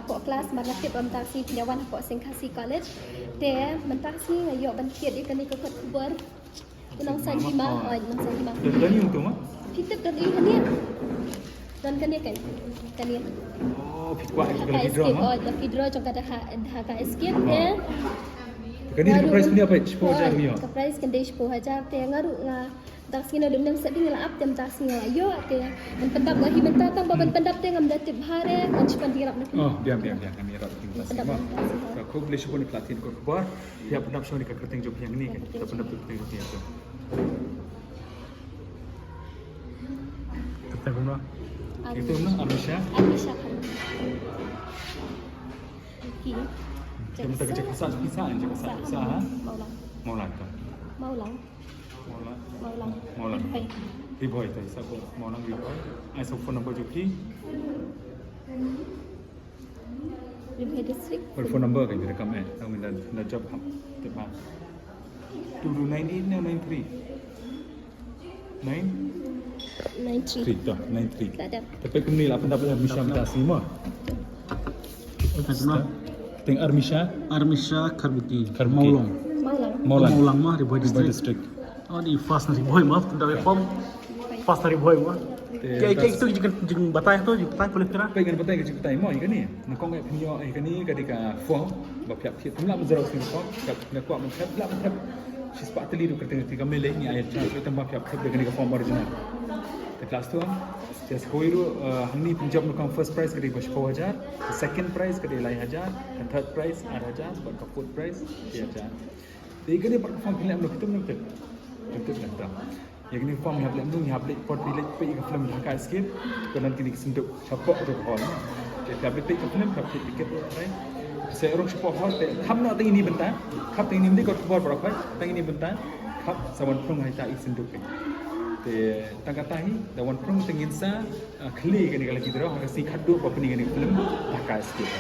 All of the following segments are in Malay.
pok kelas maratip mentasi penyawan pok Sengkasi College. Dia mentasi ngayok bantiat ikan ikut kubar. Nang san lima, nang san lima. Dan ni untuk mah? Kita dan ini kan dan kan dia kan dia. Oh, fikwa itu kalau Escape, drama. laki draw jong kata hak escape dia. Kan ni price punya apa? 10,000 ni. Ka price kan dia 10,000 dia ngaru nga taksi na dum seding la up tem taksi nga ayo dia dan pendap gahi mentah tang baban pendap dia ngam datib hare kan cipan dirap nak. Oh, diam kami rat tinggal sama. Aku boleh sebut ni pelatihan kau kubar. Dia pendap so ni kerting job yang ni kan. Kita pendap tu kerting dia tu. Kita guna. Itu mana Amisha? Amisha kan. Okey. Kita minta kerja kesal pisah je kesal ha. Maulang. Maulang. Riboy tu siapa? Maulang Riboy. Ai phone number juki. Riboy district. Phone number kan kita rekam Tahu minta job ham. Tepat. 229893. 93 dah 93. Tak ada. Tapi kini lah pendapat Armisha minta semua. Teng Armisha Karbuki. Maulang mah Riboy district. Oh di fast nari boy mah dari form fast nari boy mah. Kayak itu jeng batai tu jeng batai boleh kira. Pengen betai ke betai mo ikan ni. Nak kau ngap penyo ikan ni ketika form bapiak tiap pula menjerau sini form. Nak kuat menghap pula menghap. Sispa teli tu ketika melek ni ayat tu tambah piak tiap dengan form original. Di kelas tu jadi sekolah hamni pinjam nak first prize ketika 10,000, second prize ketika 1,000, third prize 8,000, sebab fourth prize 3,000. Tiga ni perform film nak kita betul. Betul tak? Yang ni form yang belum ni habis pot pilih pergi ke film dah sikit, kemudian kini sentuh capok tu hall. Jadi habis pergi ke film, habis tiket tu right. Saya orang capok hall, ham nak tengok ini bentar, ham tengok ini mesti kau keluar berapa, tengok ini bentar, ham sawan prong hai tak sentuh ke. Te tangga tahi, dawan prong tengin sa kli kan kalau kita orang kasi kadu apa ni kan film dah sikit.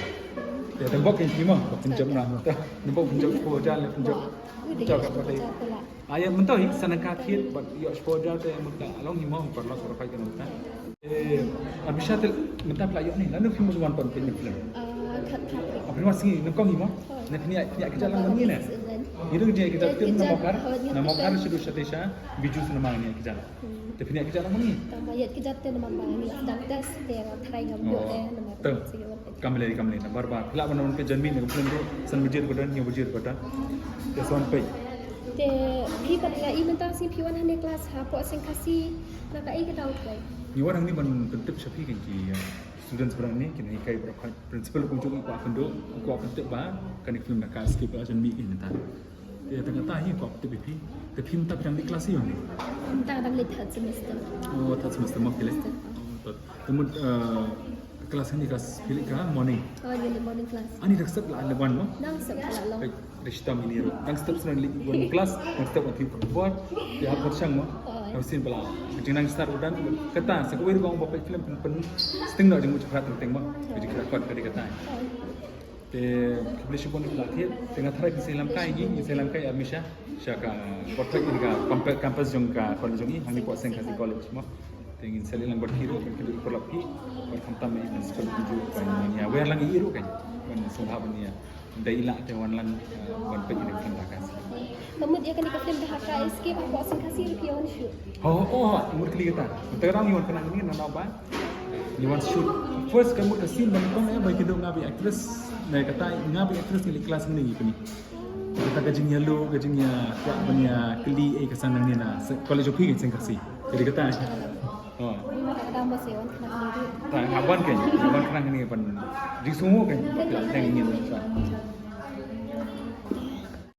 Ya tembok yang lima, pinjam nak, tembok pinjam 10,000 pinjam. Jaga pada ayat mentau hik sana kakit but yo spoda te mutta along himau perlu survey kan mutta Armisha te mentah pelayo ni lalu film one pon film apa masih nengkong himau nak ni kerja lang ni na itu dia kerja tim nama kar sudah satesha biju nama ni kerja tapi ni kerja lang ni tamayat kerja te nama ni sedang tes dia try ngambil nama kamle barbar pula menon ke janmin ke film tu san bujir badan ni bujir badan dia son pe te pi pada i mentasi pi wan hane kelas ha pok Sengkasi nak ai ke tahu kai ni orang ni ban tentip syafi kan ki student sebenarnya ni kena ikai berapa principal kunjung ku akan do ku akan tentip ba kan film nak skip ajan mi ni ta dia tengah tahi ku tentip pi te film tak yang di kelas ni tentang bang third semester third semester mau pilih kemudian kelas ni kelas pilih ke morning ni morning class ani dak step la lewan mo nang step la long Rishta miniro nang step sebenarnya one class nang step waktu perbuat dia apa sang mo Hausin pala jenang start udan kata sekolah gong bapak film pen setting nak jenguk cepat tentang mo jadi kuat kali kata te publish pun pelatih tengah tarik Islam kai Armisha syaka portrait ini ka campus jong ka college jong ini hani kuat Sengkasi college mo ingin selalu lang berhiro kan kedua perlapi berkantam ini sekolah tujuh kan ya wer lang iru kan sunghab ni dai la te wan lang wan pe ini kan takas kemudian kan film dah ka escape pok Sengkasi rupiah on shoot umur kali kata terang ni wan kenang ni nak apa ni wan shoot first kamu ke scene dan kau ya bagi dong ngabi actress nah kata ngabi actress ni kelas ni ni kita gajinya lo gajinya kuat punya keli kesan ni na college of Higgins Sengkasi jadi kata tambah sewan kenang ni tak hawan kan kenang ni pan di semua kan yang ingin